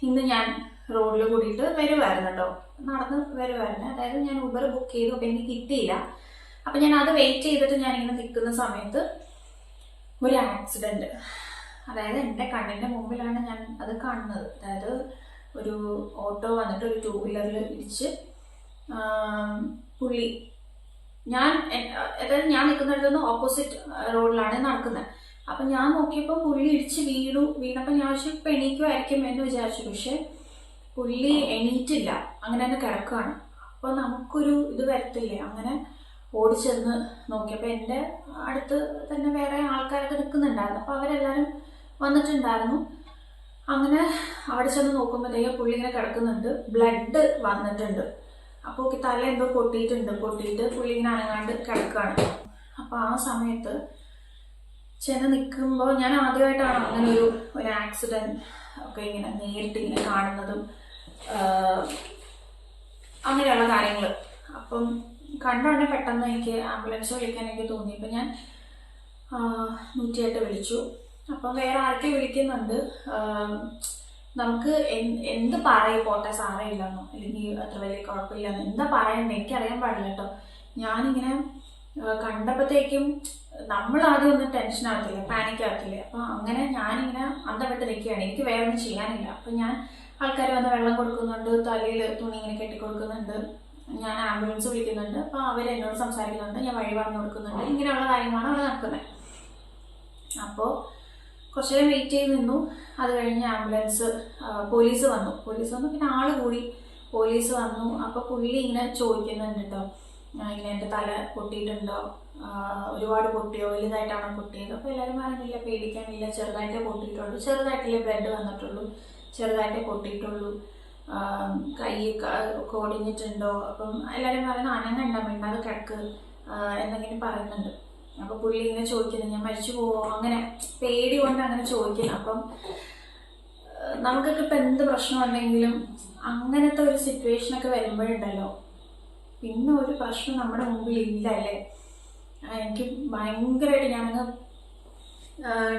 ഇന്ന് ഞാൻ റോഡിൽ കൂടിയിട്ട് വരുമായിരുന്നു കേട്ടോ, നടന്ന് വരുമായിരുന്നു. അതായത് ഞാൻ ഊബർ ബുക്ക് ചെയ്തു, അപ്പം എനിക്ക് കിട്ടിയില്ല. അപ്പം ഞാൻ അത് വെയിറ്റ് ചെയ്തിട്ട് ഞാനിങ്ങനെ നിൽക്കുന്ന സമയത്ത് ഒരു ആക്സിഡൻറ്റ്, അതായത് എൻ്റെ കണ്ണിൻ്റെ മുമ്പിലാണ് ഞാൻ അത് കാണുന്നത്. അതായത് ഒരു ഓട്ടോ വന്നിട്ട് ഒരു 2 വീലറിൽ ഇടിച്ച് പുള്ളി, അതായത് ഞാൻ നിൽക്കുന്നിടത്ത് നിന്ന് ഓപ്പോസിറ്റ് റോഡിലാണ് നടക്കുന്നത്. അപ്പം ഞാൻ നോക്കിയപ്പോൾ പുള്ളി ഇടിച്ച് വീണപ്പോൾ ഞാൻ ഇപ്പം എണീക്കുമായിരിക്കും എന്ന് വിചാരിച്ചു. പക്ഷെ പുള്ളി എണീറ്റില്ല, അങ്ങനെ തന്നെ കിടക്കുകയാണ്. അപ്പോൾ നമുക്കൊരു ഇത് വരത്തില്ലേ, അങ്ങനെ ഓടിച്ചെന്ന് നോക്കിയപ്പോൾ എൻ്റെ അടുത്ത് തന്നെ വേറെ ആൾക്കാരൊക്കെ നിൽക്കുന്നുണ്ടായിരുന്നു. അപ്പോൾ അവരെല്ലാവരും വന്നിട്ടുണ്ടായിരുന്നു. അങ്ങനെ അവിടെ ചെന്ന് നോക്കുമ്പോഴത്തേക്ക് പുള്ളി ഇങ്ങനെ കിടക്കുന്നുണ്ട്, ബ്ലഡ് വന്നിട്ടുണ്ട്. അപ്പോൾ തല എന്തോ പൊട്ടിയിട്ട് പുള്ളി ഇങ്ങനെ അനങ്ങാണ്ട് കിടക്കുകയാണ്. അപ്പോൾ ആ സമയത്ത് ചെന്ന് നിൽക്കുമ്പോൾ ഞാൻ ആദ്യമായിട്ടാണ് അങ്ങനെ ഒരു ആക്സിഡൻറ്റ് ഒക്കെ ഇങ്ങനെ നേരിട്ട് ഇങ്ങനെ കാണുന്നതും അങ്ങനെയുള്ള കാര്യങ്ങൾ. അപ്പം കണ്ടോടെ പെട്ടെന്ന് എനിക്ക് ആംബുലൻസ് വിളിക്കാൻ എനിക്ക് തോന്നി. അപ്പം ഞാൻ 108 വിളിച്ചു. അപ്പം വേറെ ആർക്കെ വിളിക്കുന്നുണ്ട്, നമുക്ക് എന്ത് പറയും, പോട്ടെ സാറേ ഇല്ലെന്നോ അല്ലെങ്കിൽ അത്ര വലിയ കുഴപ്പമില്ലെന്നോ എന്താ പറയണ്ടേ എനിക്കറിയാൻ പാടില്ല കേട്ടോ. ഞാനിങ്ങനെ കണ്ടപ്പോഴത്തേക്കും നമ്മൾ ആദ്യം ഒന്നും ടെൻഷൻ ആകത്തില്ലേ, പാനിക് ആകത്തില്ലേ. അപ്പം അങ്ങനെ ഞാനിങ്ങനെ അന്തം വിട്ട് നിൽക്കുകയാണ്, എനിക്ക് വേറെ ഒന്നും ചെയ്യാനില്ല. അപ്പം ഞാൻ ആൾക്കാർ വന്ന് വെള്ളം കൊടുക്കുന്നുണ്ട്, തലയിൽ തുണി ഇങ്ങനെ കെട്ടിക്കൊടുക്കുന്നുണ്ട്, ഞാൻ ആംബുലൻസ് വിളിക്കുന്നുണ്ട്. അപ്പോൾ അവരെന്നോട് സംസാരിക്കുന്നുണ്ട്, ഞാൻ വഴി പറഞ്ഞു കൊടുക്കുന്നുണ്ട്. ഇങ്ങനെയുള്ള കാര്യങ്ങളാണ് അവിടെ നടക്കുന്നത്. അപ്പോൾ കുറച്ച് നേരം വെയിറ്റ് ചെയ്ത് നിന്നു. അത് കഴിഞ്ഞ് പോലീസ് വന്നു. പിന്നെ ആള് കൂടി പോലീസ് വന്നു. അപ്പോൾ പുള്ളി ഇങ്ങനെ ചോദിക്കുന്നുണ്ട് കേട്ടോ, ഇങ്ങനെ എൻ്റെ തല പൊട്ടിയിട്ടുണ്ടോ, ഒരുപാട് പൊട്ടിയോ, വലുതായിട്ടാണോ പൊട്ടിയത്. അപ്പോൾ എല്ലാവരും പറഞ്ഞില്ല, പേടിക്കാനില്ല, ചെറുതായിട്ടേ പൊട്ടിയിട്ടുള്ളൂ, ചെറുതായിട്ടല്ലേ ബ്ലഡ് വന്നിട്ടുള്ളൂ, ചെറുതായിട്ടേ പൊട്ടിയിട്ടുള്ളൂ, കൈ ഒടിഞ്ഞിട്ടുണ്ടോ. അപ്പം എല്ലാവരും പറയുന്നത് അനങ്ങണ്ട, മിണ്ടാതെ കിടക്ക് എന്തെങ്കിലും പറയുന്നുണ്ട്. അപ്പോൾ പുള്ളി ഇങ്ങനെ ചോദിക്കുന്നത് ഞാൻ മരിച്ചു പോവോ, അങ്ങനെ പേടി കൊണ്ട് അങ്ങനെ ചോദിക്കുന്നു. അപ്പം നമുക്കൊക്കെ ഇപ്പം എന്ത് പ്രശ്നം ഉണ്ടെങ്കിലും അങ്ങനത്തെ ഒരു സിറ്റുവേഷനൊക്കെ വരുമ്പോഴുണ്ടല്ലോ, പിന്നെ ഒരു പ്രശ്നം നമ്മുടെ മുമ്പിൽ ഇല്ല അല്ലേ. എനിക്ക് ഭയങ്കരമായിട്ട് ഞാനങ്ങ്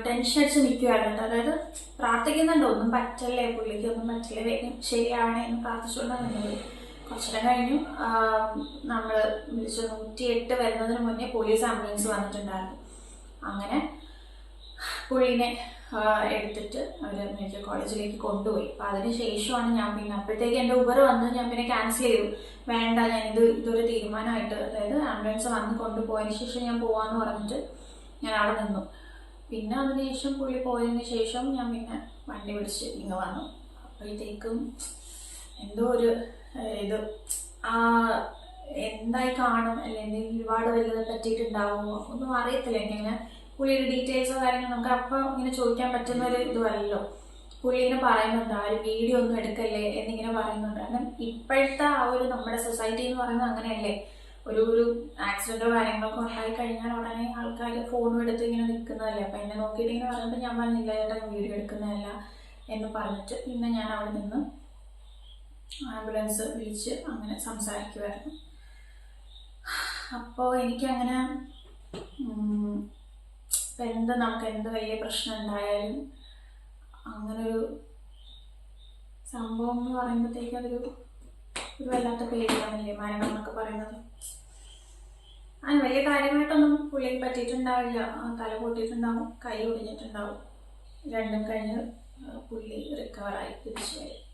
ടെൻഷൻ അടിച്ച് നിൽക്കുമായിരുന്നു. അതായത് പ്രാർത്ഥിക്കുന്നുണ്ട്, ഒന്നും പറ്റല്ലേ, പുള്ളിക്ക് ഒന്നും പറ്റില്ല, വേഗം ശരിയാവണേ എന്ന് പ്രാർത്ഥിച്ചുകൊണ്ടാണ് നിന്നത്. കുറച്ചിടം കഴിഞ്ഞു നമ്മൾ വിളിച്ചു 108 വരുന്നതിന് മുന്നേ പോലീസ് ആംബുലൻസ് വന്നിട്ടുണ്ടായിരുന്നു. അങ്ങനെ പുള്ളിനെ എടുത്തിട്ട് അവർ മെഡിക്കൽ കോളേജിലേക്ക് കൊണ്ടുപോയി. അപ്പം അതിന് ശേഷമാണ് ഞാൻ പിന്നെ, അപ്പോഴത്തേക്ക് എൻ്റെ ഊബർ വന്ന് ഞാൻ പിന്നെ ക്യാൻസൽ ചെയ്തു. വേണ്ട, ഇതൊരു തീരുമാനമായിട്ട്, അതായത് ആംബുലൻസ് വന്ന് കൊണ്ടുപോയതിന് ശേഷം ഞാൻ പോവാന്ന് പറഞ്ഞിട്ട് ഞാൻ അവിടെ നിന്നു. പിന്നെ അതിനുശേഷം പുള്ളി പോയതിന് ശേഷം ഞാൻ പിന്നെ വണ്ടി പിടിച്ച് ഇങ്ങ് വന്നു. അപ്പോഴത്തേക്കും എന്തോ ഒരു ഇത് എന്തായി കാണും, അല്ലെങ്കിൽ ഒരുപാട് വലുത് പറ്റിയിട്ടുണ്ടാവുമോ ഒന്നും അറിയത്തില്ല. ഇങ്ങനെ പുള്ളിയുടെ ഡീറ്റെയിൽസോ കാര്യങ്ങളോ നമുക്ക് അപ്പം ഇങ്ങനെ ചോദിക്കാൻ പറ്റുന്ന ഒരു ഇതുമല്ലോ. പുള്ളി ഇങ്ങനെ പറയുന്നുണ്ട്, ആരും വീഡിയോ ഒന്നും എടുക്കല്ലേ എന്നിങ്ങനെ പറയുന്നുണ്ട്. കാരണം ഇപ്പോഴത്തെ ആ ഒരു നമ്മുടെ സൊസൈറ്റി എന്ന് പറയുന്നത് അങ്ങനെയല്ലേ, ഒരു ആക്സിഡന്റോ കാര്യങ്ങളൊക്കെ ഉണ്ടായി കഴിഞ്ഞാൽ ഉടനെ ആൾക്കാർ ഫോണും എടുത്ത് ഇങ്ങനെ നിൽക്കുന്നതല്ലേ. അപ്പം എന്നെ നോക്കിയിട്ട് ഇങ്ങനെ പറയുമ്പോൾ ഞാൻ പറഞ്ഞില്ല ചേട്ടാ, ഞാൻ വീഡിയോ എടുക്കുന്നതല്ല എന്ന് പറഞ്ഞിട്ട് പിന്നെ ഞാൻ അവിടെ നിന്ന് ആംബുലൻസ് വിളിച്ച് അങ്ങനെ സംസാരിക്കുമായിരുന്നു. അപ്പോൾ എനിക്കങ്ങനെ നമുക്ക് എന്ത് വലിയ പ്രശ്നം ഉണ്ടായാലും അങ്ങനൊരു സംഭവം എന്ന് പറയുമ്പോഴത്തേക്ക് ഒരു വല്ലാത്ത പേടിയാണല്ലേ മരണം എന്നൊക്കെ പറയുന്നത്. അങ്ങനെ വലിയ കാര്യമായിട്ടൊന്നും പുള്ളിക്ക് പറ്റിയിട്ടുണ്ടാവില്ല. തല പൊട്ടിയിട്ടുണ്ടാവും, കൈ ഒടിഞ്ഞിട്ടുണ്ടാവും, രണ്ടും കഴിഞ്ഞ് പുള്ളി റിക്കവറായി തിരിച്ചു വരും.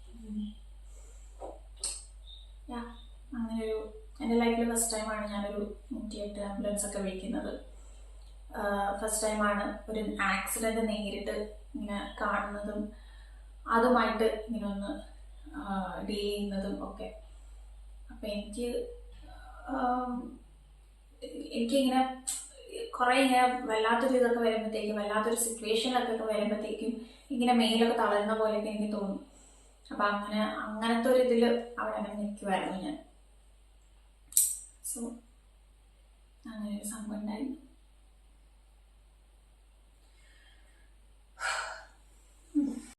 അങ്ങനെയൊരു എൻ്റെ ലൈഫിൽ ഫസ്റ്റ് ടൈമാണ് ഞാനൊരു 108 ആംബുലൻസ് ഒക്കെ വിളിക്കുന്നത്. ഫസ്റ്റ് ടൈമാണ് ഒരു ആക്സിഡൻറ്റ് നേരിട്ട് ഇങ്ങനെ കാണുന്നതും അതുമായിട്ട് ഇങ്ങനെ ഒന്ന് ഡീൽ ചെയ്യുന്നതും ഒക്കെ. അപ്പം എനിക്കിങ്ങനെ കുറേ ഇങ്ങനെ വല്ലാത്തൊരു ഇതൊക്കെ വരുമ്പോഴത്തേക്കും, വല്ലാത്തൊരു സിറ്റുവേഷനിലൊക്കെ വരുമ്പോഴത്തേക്കും ഇങ്ങനെ മെയിലൊക്കെ തളരുന്ന പോലെയൊക്കെ എനിക്ക് തോന്നും. അപ്പം അങ്ങനത്തെ ഒരു ഇതിൽ അവിടെ അങ്ങനെ നിൽക്കുമായിരുന്നു ഞാൻ. സോ അങ്ങനെ ഒരു സംഭവം ഉണ്ടായിരുന്നു.